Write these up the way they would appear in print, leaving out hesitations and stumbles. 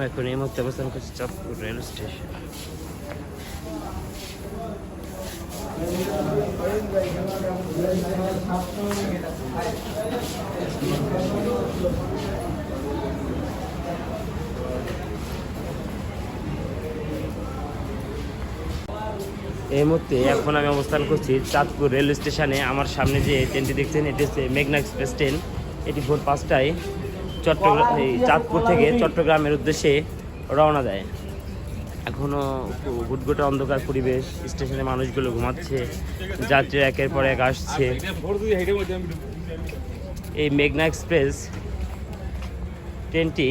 এখন এই মুহূর্তে অবস্থান করছি চাঁদপুর রেল স্টেশন। এই মুহূর্তে এখন আমি অবস্থান করছি চাঁদপুর রেল স্টেশনে। আমার সামনে যে ট্রেনটি দেখছেন এটি হচ্ছে মেঘনা এক্সপ্রেস ট্রেন। এটি ভোর 5টায় চাঁদপুর থেকে চট্টগ্রামের উদ্দেশ্যে রওনা দেয়। এখনও গুটগুটে অন্ধকার পরিবেশ, স্টেশনে মানুষগুলো ঘুমাচ্ছে, যাত্রী একের পর এক আসছে। এই মেঘনা এক্সপ্রেস ট্রেনটি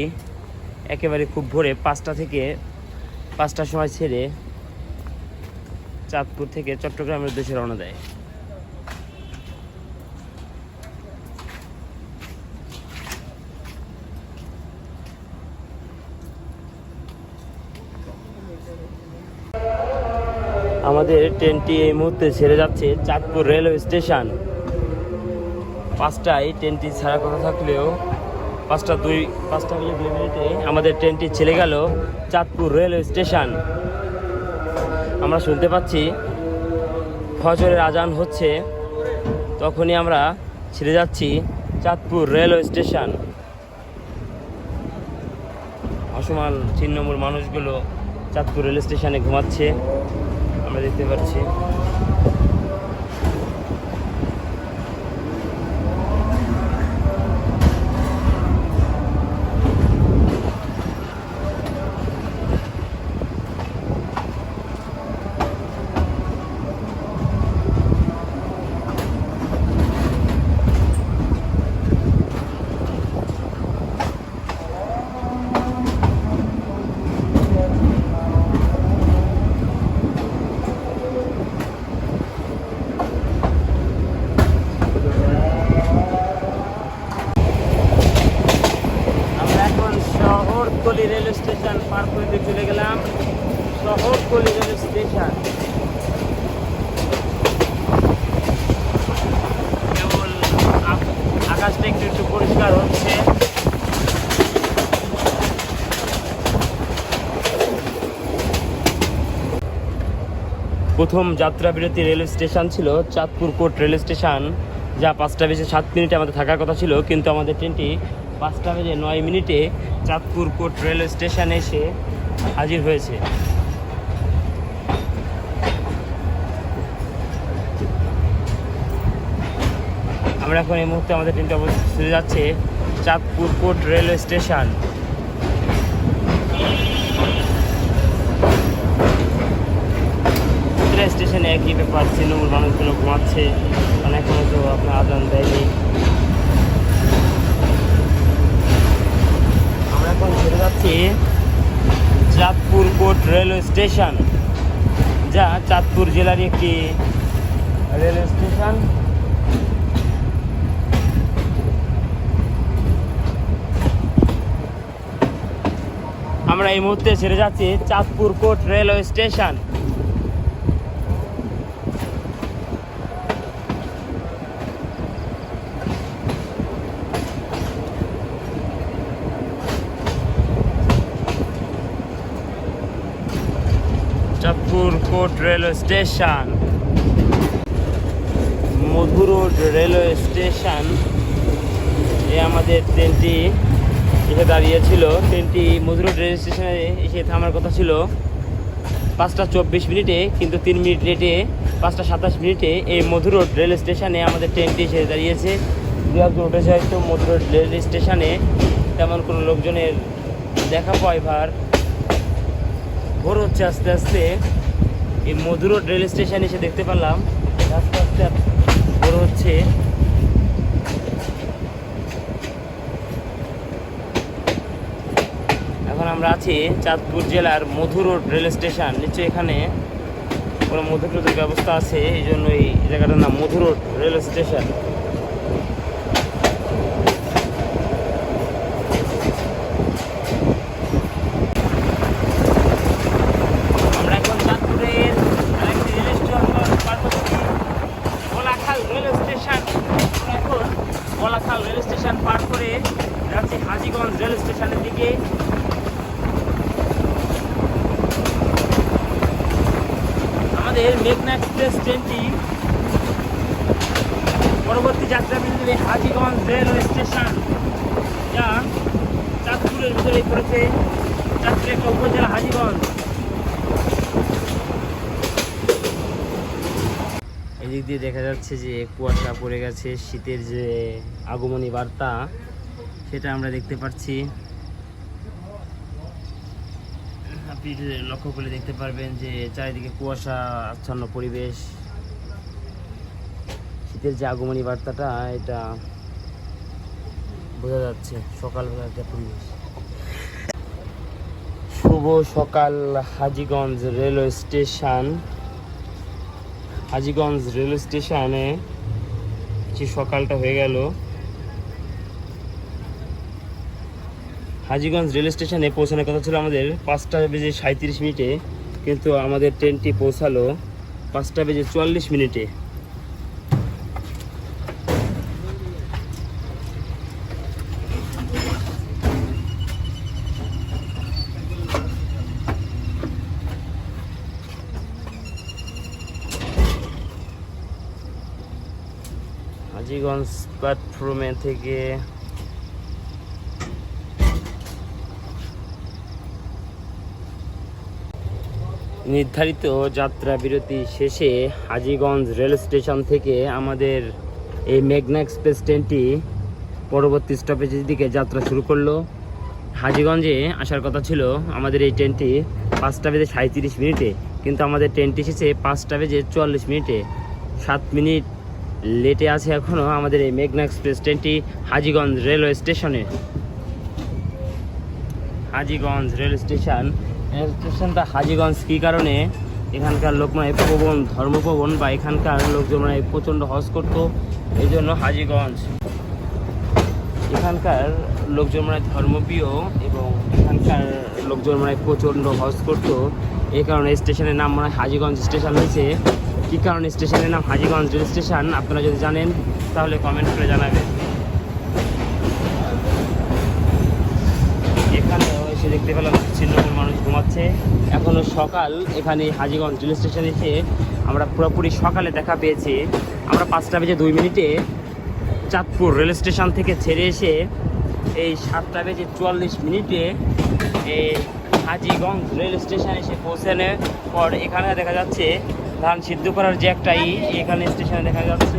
একেবারে খুব ভোরে 5টার সময় ছেড়ে চাঁদপুর থেকে চট্টগ্রামের উদ্দেশ্যে রওনা দেয়। আমাদের ট্রেনটি এই মুহূর্তে ছেড়ে যাচ্ছে চাঁদপুর রেলওয়ে স্টেশন। 5টায় ট্রেনটি ছাড়ার কথা থাকলেও 5:02 আমাদের ট্রেনটি ছেড়ে গেল চাঁদপুর রেলওয়ে স্টেশন। আমরা শুনতে পাচ্ছি ফজরের আজান হচ্ছে, তখনই আমরা ছেড়ে যাচ্ছি চাঁদপুর রেলওয়ে স্টেশন। অসমান ছিন্নমূল মানুষগুলো চাঁদপুর রেল স্টেশনে ঘুমাচ্ছে, আমরা দেখতে পাচ্ছি। শহরতলি রেল স্টেশন পার করে চলে গেলাম শহরতলি রেল স্টেশন। কেবল আকাশটা একটু একটু পরিষ্কার হচ্ছে। প্রথম যাত্রা বিরতি রেল স্টেশন ছিল চাঁদপুর কোর্ট রেল স্টেশন, যা 5:07 আমাদের থাকার কথা ছিল, কিন্তু আমাদের ট্রেনটি 5:09 চাঁদপুর কোর্ট রেল স্টেশনে এসে হাজির হয়েছে। আমরা এখন এই মুহূর্তে আমাদের ট্রেনটি অবস্থিত যাচ্ছে চাঁদপুর কোর্ট রেলওয়ে স্টেশন। স্টেশনে একই ব্যাপার, তৃণমূল মানুষগুলো ঘুমাচ্ছে, কারণ এখনো তো আপনার আজান দেয়নি। আমরা এখন ছেড়ে যাচ্ছি চাঁদপুর কোর্ট রেলওয়ে স্টেশন, যা চাঁদপুর জেলার একটি রেলওয়ে স্টেশন। আমরা এই মুহূর্তে ছেড়ে যাচ্ছি Chandpur court railway station. Chandpur court railway station, Madhu road railway station. আমাদের ট্রেনটি এসে দাঁড়িয়েছিল। ট্রেনটি মধু রোড রেল স্টেশনে এসে থামার কথা ছিল 5:24, কিন্তু 3 মিনিট লেটে 5:27 এই মধু রোড রেল স্টেশনে আমাদের ট্রেনটি এসে দাঁড়িয়েছে। দু একজন উঠেছে হয়তো। মধু রোড রেল স্টেশনে তেমন কোনো লোকজনের দেখা পায় ভার। ভোর হচ্ছে আস্তে আস্তে। এই মধু রোড রেল স্টেশনে এসে দেখতে পেলাম আস্তে আস্তে ভোর হচ্ছে। এখন আমরা আছি চাঁদপুর জেলার মধু রোড রেল স্টেশন। নিশ্চয়ই এখানে কোনো মধু রোডের ব্যবস্থা আছে, এই জন্য এই জায়গাটার নাম Madhu road rail station. Rail station পার করে যাচ্ছি হাজীগঞ্জ রেল স্টেশনের দিকে। আমাদের মেঘনা এক্সপ্রেস ট্রেনটি পরবর্তী যাত্রা বিন্দু হাজীগঞ্জ রেলওয়ে স্টেশন, যা চাঁদপুরের ভিতরে পড়েছে, চাঁদপুর একটা উপজেলা হাজীগঞ্জ। এদিক দিয়ে দেখা যাচ্ছে যে কুয়াশা পড়ে গেছে, শীতের যে আগমনী বার্তা সেটা আমরা দেখতে পাচ্ছি। আপনি লক্ষ্য করলে দেখতে পারবেন যে চারিদিকে কুয়াশা আচ্ছন্ন পরিবেশ, শীতের যে আগমনী বার্তাটা এটা বোঝা যাচ্ছে। সকালবেলা একটা পরিবেশ। শুভ সকাল Hajiganj railway station. Hajiganj railway স্টেশনে যে সকালটা হয়ে গেল। হাজীগঞ্জ রেল স্টেশনে পৌঁছানোর কথা ছিল আমাদের 5:37 কিন্তু আমাদের ট্রেনটি পৌঁছালো 5:44। হাজীগঞ্জ প্ল্যাটফর্মে থেকে নির্ধারিত যাত্রা বিরতি শেষে হাজীগঞ্জ রেল স্টেশন থেকে আমাদের এই মেঘনা এক্সপ্রেস ট্রেনটি পরবর্তী স্টপেজের দিকে যাত্রা শুরু করলো। হাজীগঞ্জে আসার কথা ছিল আমাদের এই ট্রেনটি 5:37 কিন্তু আমাদের ট্রেনটি এসেছে 5:44। 7 মিনিট লেটে আছে এখনও আমাদের এই মেঘনা এক্সপ্রেস ট্রেনটি হাজীগঞ্জ রেলওয়ে স্টেশনে। হাজীগঞ্জ রেল স্টেশনটা হাজীগঞ্জ কী কারণে, এখানকার লোক মানে প্রবণ ধর্মপ্রবণ বা এখানকার লোকজন মানে প্রচণ্ড হজ করতো, এই জন্য হাজীগঞ্জ। এখানকার লোকজন মানে ধর্মপ্রিয় এবং এখানকার লোকজন মানে প্রচণ্ড হজ করতো, এই কারণে স্টেশনের নাম মানে হাজীগঞ্জ স্টেশন হয়েছে। কী কারণে স্টেশনের নাম হাজীগঞ্জ রেল স্টেশন আপনারা যদি জানেন তাহলে কমেন্ট করে জানাবেন। এখানেও এসে দেখতে পেলাম ছিন্নমূল মানুষ ঘুমাচ্ছে, এখনও সকাল। এখানে হাজীগঞ্জ রেল স্টেশনে এসে আমরা পুরোপুরি সকালে দেখা পেয়েছি। আমরা 5:02 চাঁদপুর রেল স্টেশন থেকে ছেড়ে এসে এই 7:44 এই হাজীগঞ্জ রেল স্টেশনে এসে পৌঁছানোর পর এখানে দেখা যাচ্ছে ধান সিদ্ধ করার যে একটা এখানে স্টেশনে দেখা যাচ্ছে।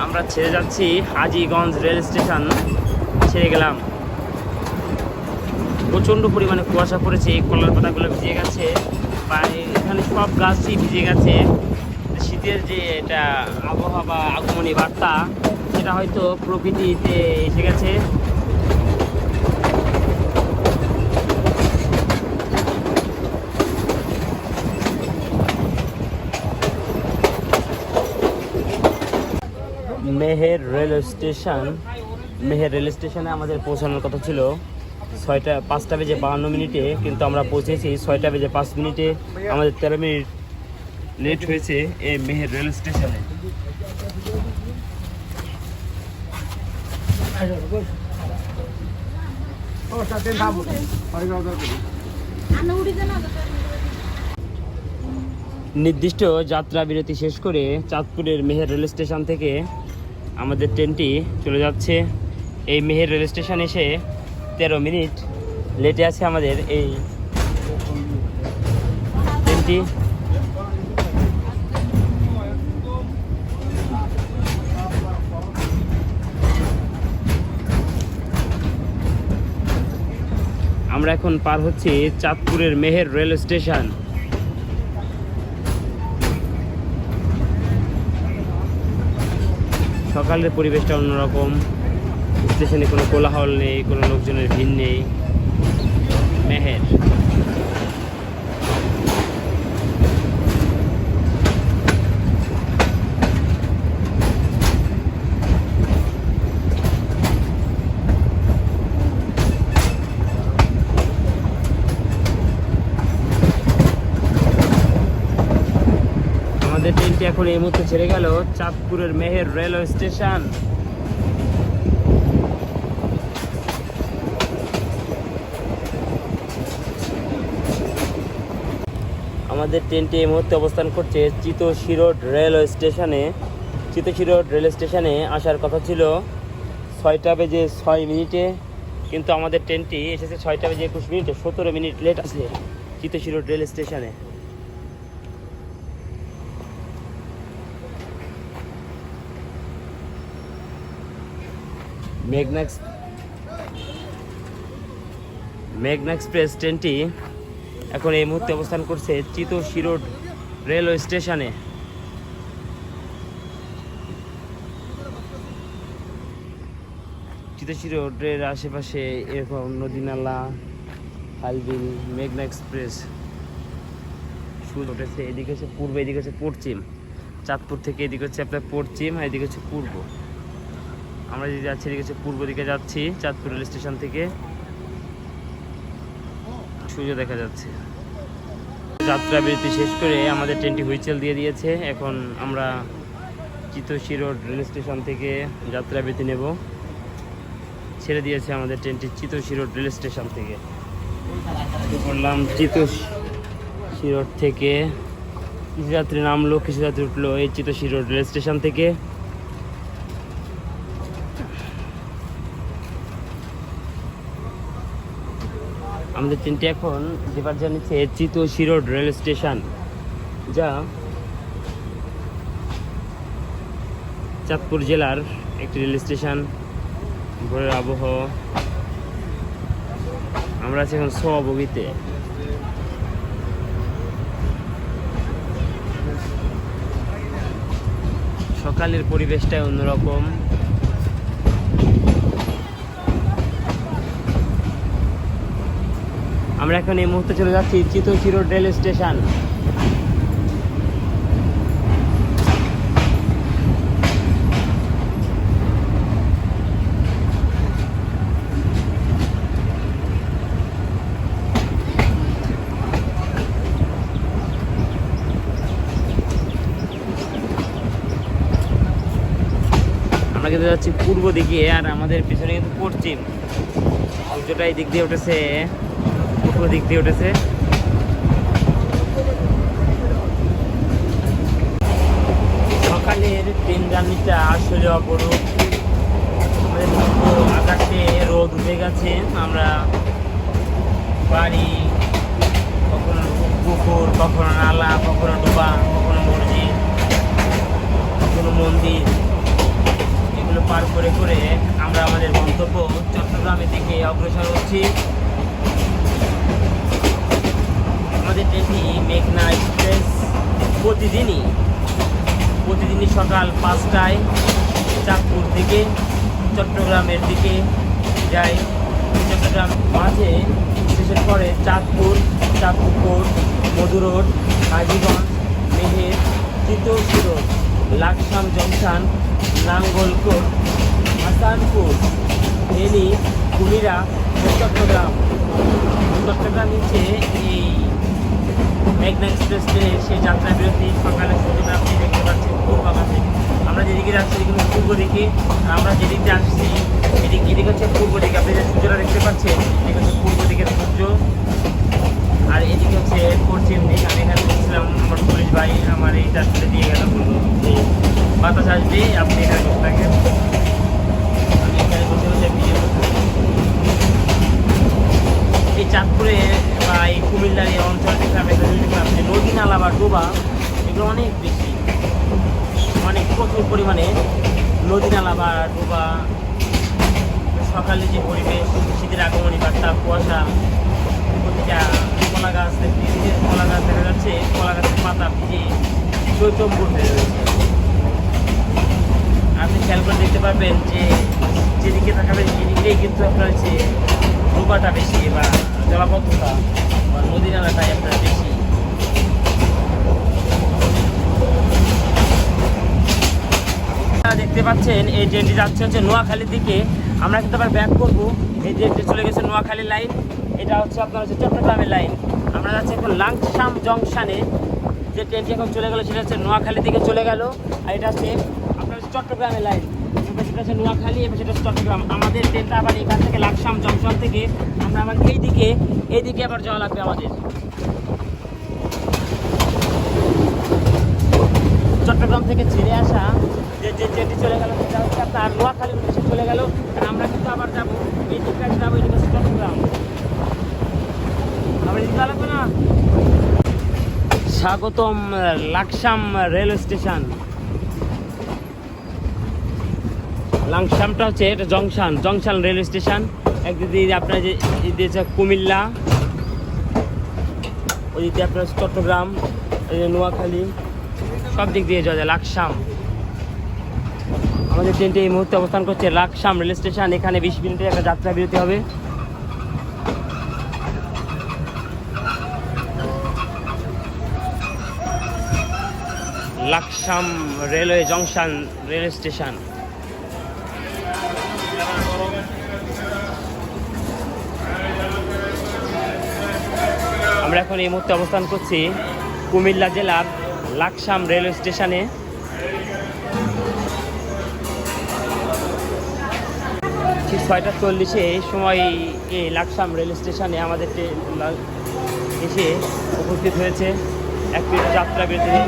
আমরা ছেড়ে যাচ্ছি হাজীগঞ্জ রেল স্টেশন, ছেড়ে গেলাম। প্রচণ্ড পরিমাণে কুয়াশা পড়েছে, কলার পাতাগুলো ভিজে গেছে বা এখানে সব গাছই ভিজে গেছে। শীতের যে এটা আবহাওয়া বা আগমনী বার্তা সেটা হয়তো প্রকৃতিতে এসে গেছে। মেহের রেল স্টেশনে আমাদের পৌঁছানোর কথা ছিল 5:52 কিন্তু আমরা পৌঁছেছি 6:05। আমাদের 13 মিনিট লেট হয়েছে এই মেহের রেল স্টেশনে। নির্দিষ্ট যাত্রা বিরতি শেষ করে চাঁদপুরের মেহের রেল স্টেশন থেকে আমাদের ট্রেনটি চলে যাচ্ছে। এই মেহের রেল স্টেশন এসে 13 মিনিট লেটে আছে আমাদের এই ট্রেনটি। আমরা এখন পার হচ্ছি চাঁদপুরের মেহের রেল স্টেশন। সকালের পরিবেশটা অন্যরকম, স্টেশনে কোনো কোলাহল নেই, কোনো লোকজনের ভিড় নেই। মেহের আমাদের ট্রেনটি এখন এই মুহূর্তে ছেড়ে গেল চাঁদপুরের মেহের রেলওয়ে স্টেশন। আমাদের ট্রেনটি এই মুহূর্তে অবস্থান করছে চিতোষী রোড রেলওয়ে স্টেশনে। চিতোষী রোড রেল স্টেশনে আসার কথা ছিল 6টা বেজে 6 মিনিটে, কিন্তু আমাদের ট্রেনটি এসেছে 6টা বেজে 21 মিনিটে, 17 মিনিট লেট আছে চিতোষী রোড রেল স্টেশনে। মেঘনা এক্সপ্রেস ট্রেনটি এখন এই মুহূর্তে অবস্থান করছে চিতোষী রোড রেলওয়ে স্টেশনে। চিতোষী রোডের আশেপাশে এরকম নদী নালা, খালবিল। মেঘনা এক্সপ্রেস সূর্য উঠেছে, এদিকে হচ্ছে পূর্ব, এদিকে হচ্ছে পশ্চিম। চাঁদপুর থেকে এদিকে হচ্ছে আপনার পশ্চিম, আর এদিকে হচ্ছে পূর্ব। আমরা যদি যাচ্ছি এদিকে হচ্ছে পূর্ব দিকে যাচ্ছি, চাঁদপুর রেল স্টেশন থেকে সূর্য দেখা যাচ্ছে। যাত্রা বিরতি শেষ করে আমাদের ট্রেনটি হুইচেল দিয়ে দিয়েছে। এখন আমরা চিতোষী রোড রেল স্টেশন থেকে যাত্রা বিরতি নেব। ছেড়ে দিয়েছে আমাদের ট্রেনটি চিতোষী রোড রেল স্টেশন থেকে। বললাম চিতোষী রোড থেকে কিছু যাত্রী নামলো, কিছু যাত্রী উঠলো এই চিতোষী রোড রেল স্টেশন থেকে। আমাদের ট্রেনটি এখন ডিপার্চার নিচ্ছে চিতোষী রোড রেল স্টেশন, যা চাঁদপুর জেলার একটি রেল স্টেশন। ভোরের আবহাওয়া, আমরা আছি এখন স্ববগিতে। সকালের পরিবেশটাই অন্যরকম। আমরা এখন এই মুহূর্তে চলে যাচ্ছি চিতোষী রোড রেল স্টেশন। আমরা কিন্তু যাচ্ছি পূর্ব দিকে, আর আমাদের পিছনে কিন্তু পশ্চিম। সূর্যটা এই দিক দিয়ে উঠেছে, পূর্ব দিক দিয়ে উঠেছে। সকালের ট্রেন জার্নিটা আসলে অপরূপ। আমাদের আকাশে রোদ উঠে গেছে। আমরা বাড়ি, কখনো পুকুর, কখনো নালা, কখনো ডোবা, কখনো মসজিদ, কখনো মন্দির, এগুলো পার করে করে আমরা আমাদের গন্তব্য চট্টগ্রামের দিকে অগ্রসর হচ্ছি। আমাদের ট্রেনটি মেঘনা এক্সপ্রেস প্রতিদিনই সকাল 5টায় চাঁদপুর থেকে চট্টগ্রামের দিকে যায়। চট্টগ্রাম মাঝে স্টেশন পরে Chandpur court, Madhu road, Hajiganj, Meher, Chitoshi road, Laksam junction, Nangalkot, Hasanpur, Feni, Kumira, Chittagong নিচে এই মেঘনা এক্সপ্রেস ট্রেনের সেই যাত্রা বিরতি। সকালে সূর্যটা আপনি দেখতে পাচ্ছেন পূর্ব আকাশে। আমরা যেদিকে যাচ্ছি এদিকে পূর্ব দিকে, আমরা যেদিকে আসছি এদিকে হচ্ছে পূর্ব দিকে। আপনি যে সূর্যটা দেখতে পাচ্ছেন এদিকে হচ্ছে পূর্ব দিকের সূর্য, আর এদিকে হচ্ছে পশ্চিম দিক। আমি এখানে বলছিলাম, আমার পুলিশ ভাই আমার এইটা তুলে দিয়ে গেল, বললো যে বাতাস আসবে, আপনি এখানে বসে থাকেন। আমি এখানে বসে বসে ভিডিও করতে। এই চাঁদপুরে বা এই কুমিল্লার এই অঞ্চলটি আপনি নদী নালা বা ডোবা এগুলো অনেক বেশি, অনেক প্রচুর পরিমাণে নদী নালা বা ডোবা। সকালে যে পরিবেশ, শীতের আগমনী বার্তা, কুয়াশা, প্রতিটা কলা গাছ দেখা যাচ্ছে, কলা গাছের পাতা ভিজে চৈতম্বর হয়ে রয়েছে। আপনি খেয়াল করে দেখতে পারবেন যে যেদিকে তাকাবেন সেদিকেই কিন্তু আপনার হচ্ছে ডোবাটা বেশি বা জলাবদ্ধতা বা নদী নালাটাই আপনার বেশি। দেখতে পাচ্ছেন এই ট্রেনটি যাচ্ছে হচ্ছে নোয়াখালীর দিকে। আমরা কিন্তু আবার ব্যাক করবো। এই ট্রেনটি চলে গেছে নোয়াখালী লাইন, এটা হচ্ছে আপনার হচ্ছে চট্টগ্রামের লাইন। আমরা যাচ্ছি এখন লাকসাম জংশনে। যে ট্রেনটি এখন চলে গেলো সেটা হচ্ছে নোয়াখালী দিকে চলে গেল, আর এটা হচ্ছে আপনার হচ্ছে চট্টগ্রামের লাইন। সেটা হচ্ছে নোয়াখালী এবং সেটা হচ্ছে চট্টগ্রাম। আমাদের ট্রেনটা আবার এখান থেকে লাকসাম জংশন থেকে আমরা আবার এইদিকে আবার যাওয়া লাগবে আমাদের। চট্টগ্রাম থেকে ছেড়ে আসা যে যে ট্রেনটি চলে গেল সেটা হচ্ছে আপনার নোয়াখালী উদ্দেশ্যে চলে গেল। আর আমরা কিন্তু আবার যাবো এই দিকটা, যাবো এই দিকে চট্টগ্রাম। আবার এদিকে লাগবে না। স্বাগতম লাকসাম রেলওয়ে স্টেশন। লাকসামটা হচ্ছে এটা জংশন রেলওয়ে স্টেশন। একদিকে আপনার যে দিয়েছে কুমিল্লা, ওই দিকে আপনার চট্টগ্রাম, এই যে নোয়াখালী, সব দিক দিয়ে যাওয়া যায় লাকসাম। আমাদের ট্রেনটি এই মুহূর্তে অবস্থান করছে লাকসাম রেল স্টেশন। এখানে 20 মিনিটের একটা যাত্রা বিরতি হবে। Laksam railway junction rail station. আমরা এখন এই মুহূর্তে অবস্থান করছি কুমিল্লা জেলার লাকসাম রেলওয়ে স্টেশনে। ঠিক 6:40 এই সময় এই লাকসাম রেল স্টেশনে আমাদের এসে উপস্থিত হয়েছে। 1 মিনিট যাত্রা বিরতি।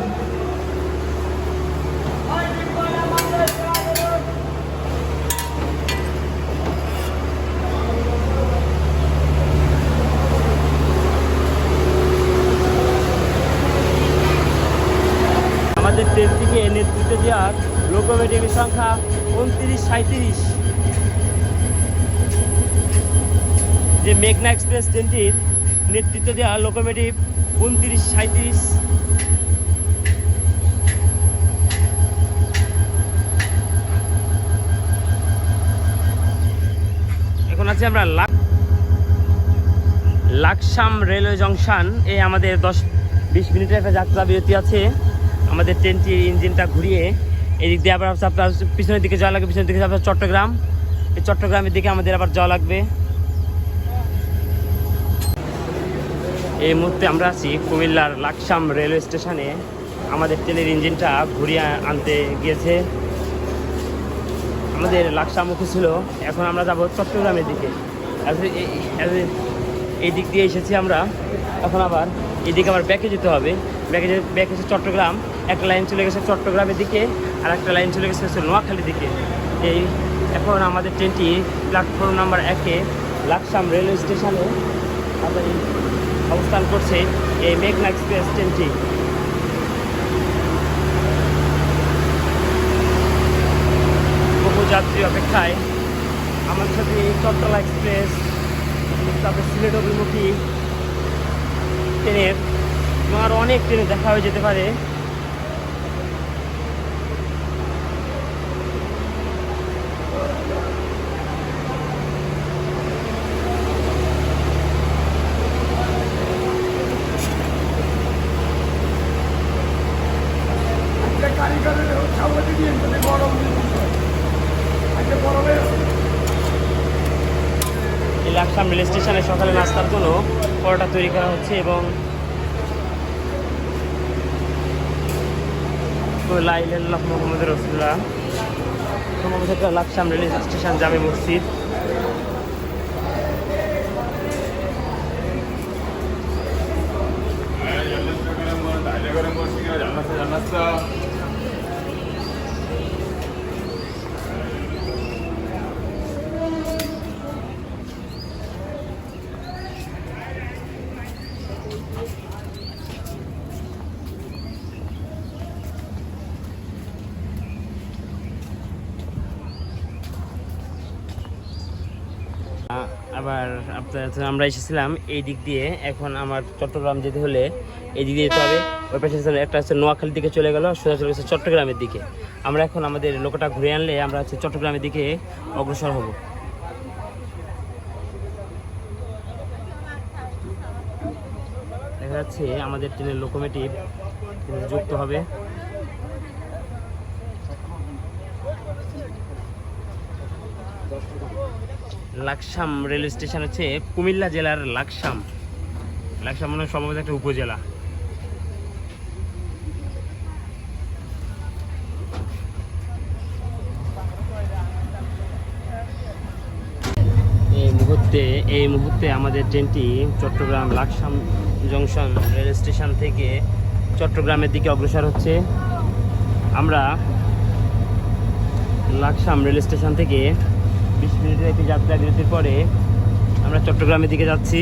আমাদের ট্রেনটিকে নেতৃত্ব দেওয়ার লোকোমোটিভের সংখ্যা 2937। যে মেঘনা এক্সপ্রেস ট্রেনটির নেতৃত্ব দেওয়া লোকোমোটিভ 2937। এখন আছে আমরা লাকসাম রেলওয়ে জংশন। এই আমাদের 10-20 মিনিটের একটা যাত্রা বিরতি আছে। আমাদের ট্রেনটির ইঞ্জিনটা ঘুরিয়ে এদিক দিয়ে আবার আপনার পিছনের দিকে যাওয়া লাগবে। পিছনের দিকে আপনার চট্টগ্রাম, এই চট্টগ্রামের দিকে আমাদের আবার যাওয়া লাগবে। এই মুহূর্তে আমরা আছি কুমিল্লার লাকসাম রেলওয়ে স্টেশনে। আমাদের ট্রেনের ইঞ্জিনটা ঘুরিয়ে আনতে গিয়েছে। আমাদের লাকসামুখী ছিল, এখন আমরা যাব চট্টগ্রামের দিকে। এই দিক দিয়ে এসেছি আমরা, এখন আবার এদিকে আবার ব্যাকে যেতে হবে। ব্যাকে এসে চট্টগ্রাম, একটা লাইন চলে গেছে চট্টগ্রামের দিকে, আর একটা লাইন চলে গেছে নোয়াখালীর দিকে। এই এখন আমাদের ট্রেনটি প্ল্যাটফর্ম নাম্বার 1-এ লাকসাম রেলওয়ে স্টেশনে অবস্থান করছে এই মেঘনা এক্সপ্রেস ট্রেনটি। বহু যাত্রী অপেক্ষায় আমার সাথে চট্টলা এক্সপ্রেস, তারপরে সিলেট অভিমুখী ট্রেনের আর অনেক ট্রেনে দেখা হয়ে যেতে পারে। এই লাকসাম রেল স্টেশনে সকালে নাস্তার জন্য পরোটা তৈরি করা হচ্ছে এবং লা ইলাহা ইল্লাল্লাহ মুহাম্মাদুর রাসূলুল্লাহ। সম্ভবত লাকসাম রেল স্টেশন জামে মসজিদ। আবার আমরা এসেছিলাম এই দিক দিয়ে। এখন আমার চট্টগ্রাম যেতে হলে এই দিক দিয়ে যেতে হবে। ওই পাশে একটা হচ্ছে নোয়াখালীর দিকে চলে গেল, সোজা চলে গেছে চট্টগ্রামের দিকে। আমরা এখন আমাদের লোকটা ঘুরে আনলে আমরা হচ্ছে চট্টগ্রামের দিকে অগ্রসর হব। দেখা যাচ্ছে আমাদের ট্রেনের লোকোমোটিভ যুক্ত হবে। লাকসাম রেলওয়ে স্টেশন হচ্ছে কুমিল্লা জেলার লাকসাম মানে সম্ভবত একটা উপজেলা। এই মুহূর্তে আমাদের ট্রেনটি Chattogram Laksam junction rail station থেকে চট্টগ্রামের দিকে অগ্রসর হচ্ছে। আমরা লাকসাম রেল স্টেশন থেকে 20 মিনিটের একটি যাত্রা বিরতির পরে আমরা চট্টগ্রামের দিকে যাচ্ছি।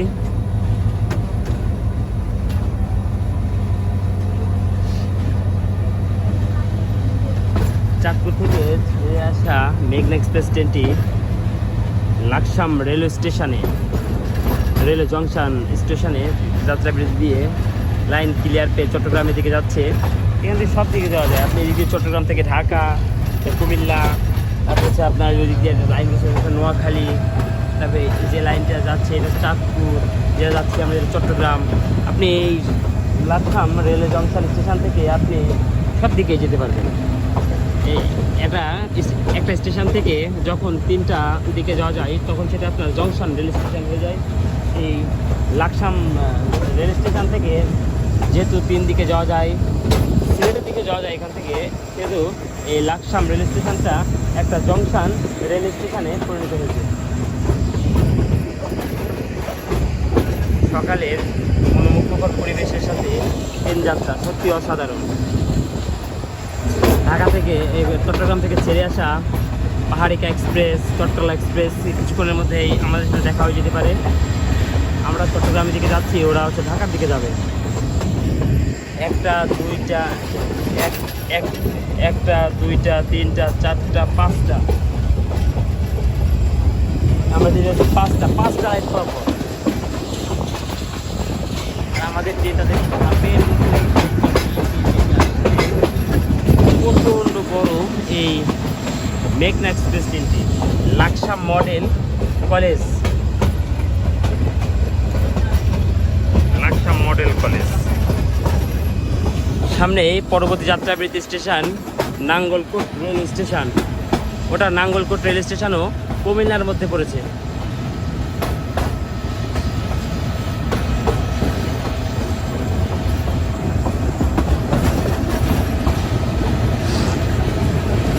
চাঁদপুর থেকে ছেড়ে আসা মেঘনা এক্সপ্রেস ট্রেনটি লাকসাম রেলওয়ে স্টেশনে, রেলওয়ে জংশন স্টেশনে যাত্রা বিরতি দিয়ে লাইন ক্লিয়ার পেয়ে চট্টগ্রামের দিকে যাচ্ছে। এখান থেকে সব দিকে যাওয়া যায়। আপনি এদিকে চট্টগ্রাম থেকে ঢাকা, কুমিল্লা, তারপর হচ্ছে আপনার ওই দিক দিয়ে লাইন গেছে নোয়াখালী, তারপরে যে লাইনটা যাচ্ছে এটা চাঁদপুর, যেটা যাচ্ছে আমাদের চট্টগ্রাম। আপনি এই লাকসাম রেলওয়ে জংশন স্টেশন থেকে আপনি সব দিকে যেতে পারবেন। এটা একটা স্টেশন থেকে যখন 3টা দিকে যাওয়া যায় তখন সেটা আপনার জংশন রেল স্টেশন হয়ে যায়। এই লাকসাম রেল স্টেশন থেকে যেহেতু 3 দিকে যাওয়া যায়, সিলেটের দিকে যাওয়া যায় এখান থেকে, সেহেতু এই লাকসাম রেল স্টেশনটা একটা জংশন রেল স্টেশনে পরিণত হয়েছে। সকালের মনোমুগ্ধকর পরিবেশের সাথে ট্রেন যাত্রা সত্যি অসাধারণ। ঢাকা থেকে চট্টগ্রাম থেকে ছেড়ে আসা পাহাড়িকা এক্সপ্রেস, চট্টলা এক্সপ্রেস কিছুক্ষণের মধ্যেই আমাদের সাথে দেখা হয়ে যেতে পারে। আমরা চট্টগ্রামের দিকে যাচ্ছি, ওরা হচ্ছে ঢাকার দিকে যাবে। একটা, দুইটা, দুইটা, তিনটা, চারটা, 5টা, আমাদের হচ্ছে 5টা লাইন পর পর। আর আমাদের ট্রেনটা দেখতে পাবেন প্রচণ্ড বড় এই মেঘনা এক্সপ্রেস ট্রেনটি। Laksam model college, Laksam model college. সামনে পরবর্তী যাত্রাবিরতি স্টেশন নাঙ্গলকোট রেল স্টেশন। ওটা নাঙ্গলকোট রেল স্টেশনও কুমিল্লার মধ্যে পড়েছে।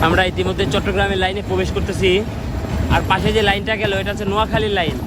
আমরা ইতিমধ্যে চট্টগ্রামের লাইনে প্রবেশ করতেছি। আর পাশে যে লাইনটা গেল এটা হচ্ছে নোয়াখালীর লাইন।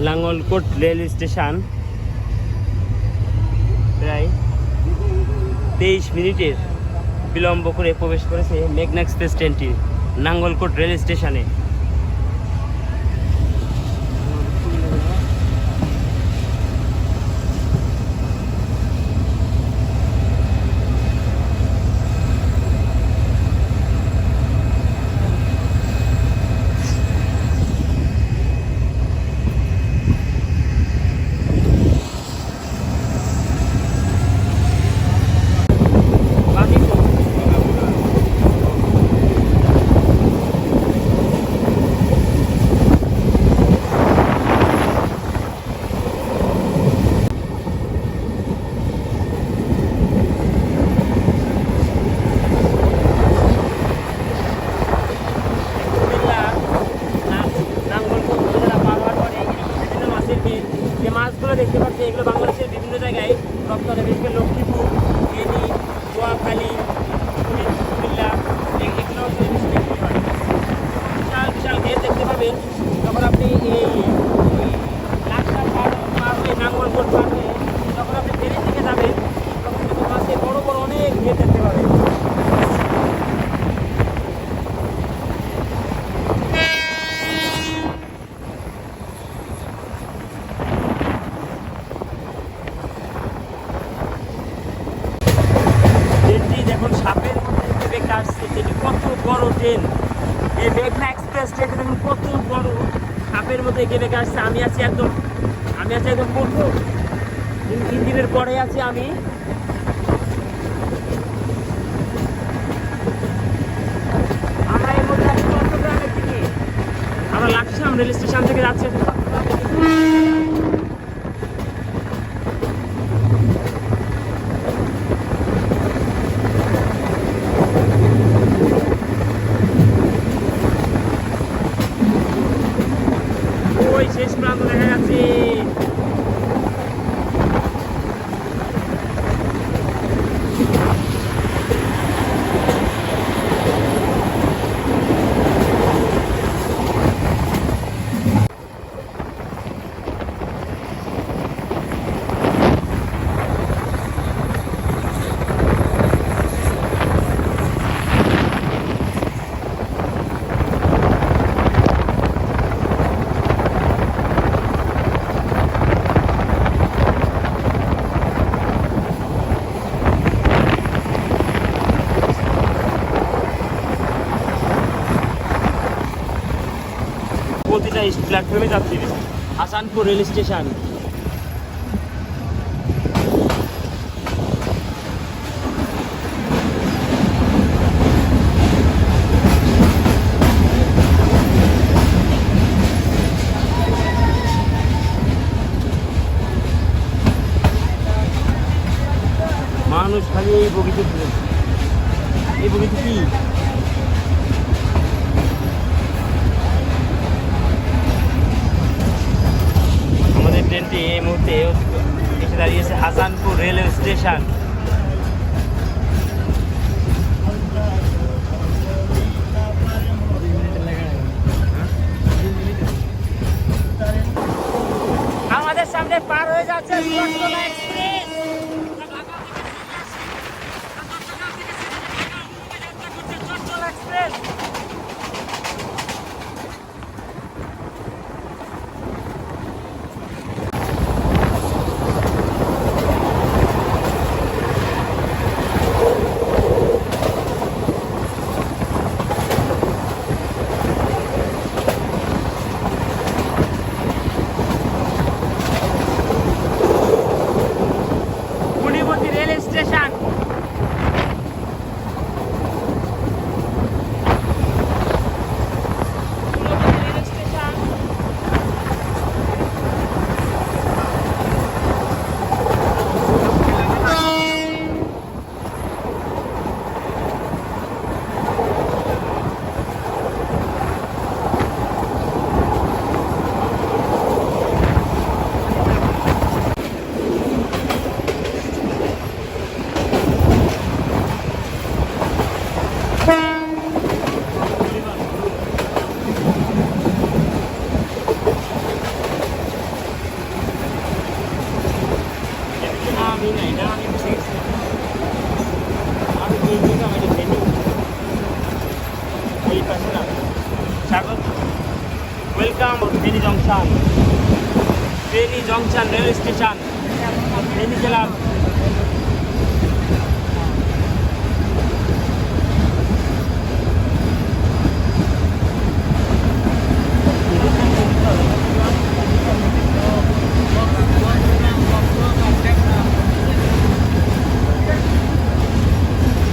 লাঙ্গলকোট রেল স্টেশন প্রায় 23 মিনিটের বিলম্ব করে প্রবেশ করেছে মেঘনা এক্সপ্রেস ট্রেনটি নাঙ্গলকোট রেল স্টেশনে। মাছগুলো দেখতে পাচ্ছি এগুলো বাংলাদেশের বিভিন্ন জায়গায় রপ্তানি, বিশেষ করে লক্ষ্মীপুর, ফেনী, নোয়াখালী, কুমিল্লা, এগুলো বিশাল বিশাল ঘের দেখতে পাবেন। যখন আপনি এই লাকসাম পার হয়ে নাঙ্গলকোট পার হয়ে যখন আপনি ফেনীর দিকে যাবেন তখন কিন্তু মাছের বড় বড় অনেক ঘের দেখতে পাবেন। এখন সাপের মধ্যে বেঁকে আসছে, যেটি কত বড় ট্রেন, এই মেঘনা এক্সপ্রেস ট্রেন দেখুন কত বড়, সাপের মধ্যে এঁকে বেঁকে আসছে। আমি আছি একদম প্রথম ইঞ্জিনের পরে আছি আমি। রেল স্টেশন থেকে যাচ্ছে। ওই শেষ প্রান্ত দেখা যাচ্ছে। প্রতিটা প্ল্যাটফর্মে যাচ্ছি। Hasanpur rail station. মানুষ খালি এই বগিতে, এই বগিতে কি ট্রেনটি এই মুহূর্তে এসে দাঁড়িয়েছে হাসানপুর রেলওয়ে স্টেশন। আমাদের সামনে পার হয়ে যাচ্ছে Chattogram express. Chattogram express station. Welcome Feni junction. Feni junction rail station, Feni জেলার।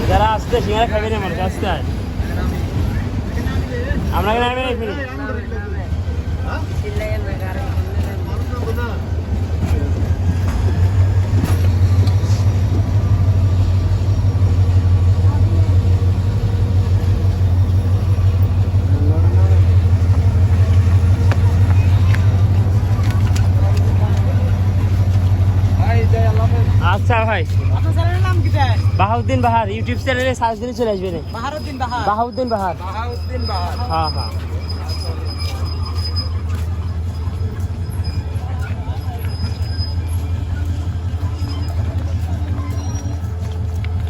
যারা আসতে সিঙ্গারা খাবে না মানুষ আসতে হয়। আমরা নামে নাই ফেরি। আচ্ছা ভাই, আপনার চ্যানেলের নাম কি? বাহাউদ্দিন বাহার। ইউটিউব চ্যানেলে সার্চ দিলে চলে আসবে। বাহারউদ্দিন বাহার। বাহাউদ্দিন বাহার। বাহারউদ্দিন বাহার। হ্যাঁ হ্যাঁ।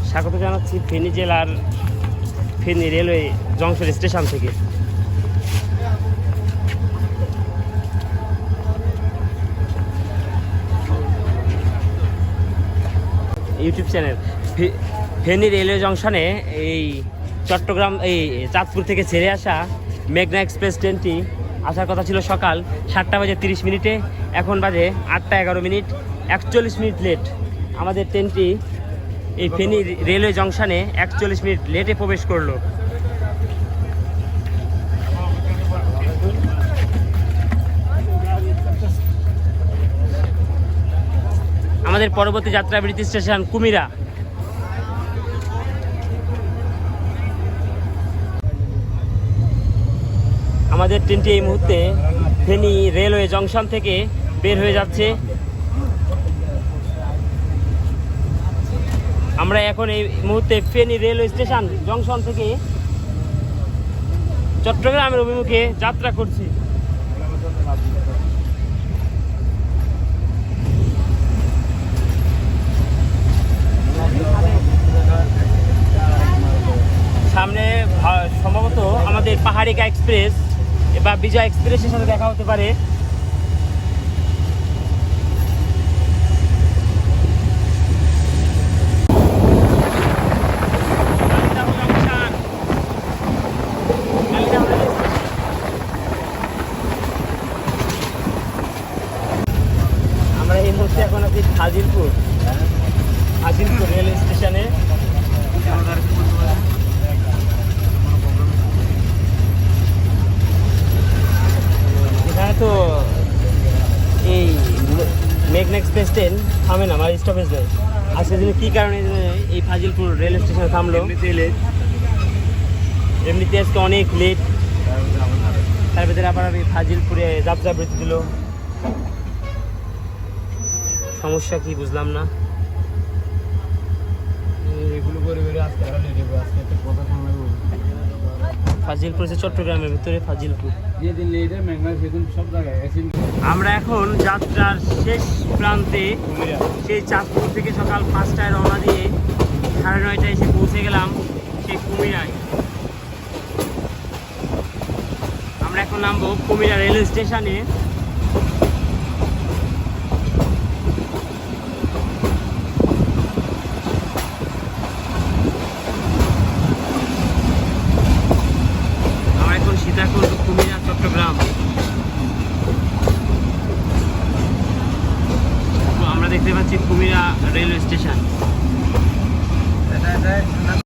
স্বাগত জানাচ্ছি ফেনী জেলার ফেনী রেলওয়ে জংশন স্টেশন থেকে। ইউটিউব চ্যানেল ফেনী রেলওয়ে জংশনে এই চট্টগ্রাম এই চাঁদপুর থেকে ছেড়ে আসা মেঘনা এক্সপ্রেস ট্রেনটি আসার কথা ছিল সকাল 7:30 এখন বাজে 8:11, 41 মিনিট লেট। আমাদের ট্রেনটি এই ফেনী রেলওয়ে জংশনে 41 মিনিট লেটে প্রবেশ করলো। আমাদের পরবর্তী যাত্রাবিরতি স্টেশন কুমিরা। আমাদের ট্রেনটি এই মুহূর্তে ফেনী রেলওয়ে জংশন থেকে বের হয়ে যাচ্ছে। আমরা এখন এই মুহূর্তে ফেনী রেলওয়ে স্টেশন জংশন থেকে চট্টগ্রামের অভিমুখে যাত্রা করছি। সামনে সম্ভবত আমাদের পাহাড়িকা এক্সপ্রেস বা বিজয় এক্সপ্রেসের সাথে দেখা হতে পারে। আমরা এই মুহূর্তে এখন আছি ফাজিলপুর রেল স্টেশনে। এখানে তো এই মেঘনা এক্সপ্রেস ট্রেন থামে না, আমার স্টপেজ নেই। আজকে দিনে কী কারণে এই ফাজিলপুর রেল স্টেশনে থামলো? এমনিতে আজকে অনেক লেট, তার ভিতরে আবার আমি ফাজিলপুরে যাত্রা বিরতি দিল। সমস্যা কি বুঝলাম না। ফাজিলপুর হচ্ছে চট্টগ্রামের ভিতরে ফাজিলপুর। আমরা এখন যাত্রার শেষ প্রান্তে, সেই চাঁদপুর থেকে সকাল 5টায় রওনা দিয়ে 9:30টায় এসে পৌঁছে গেলাম সেই কুমিরায়। আমরা এখন নামবো কুমিরা রেলওয়ে স্টেশনে। সীতাকুণ্ড, কুমিরা, চট্টগ্রাম। আমরা দেখতে পাচ্ছি কুমিরা রেলওয়ে স্টেশন।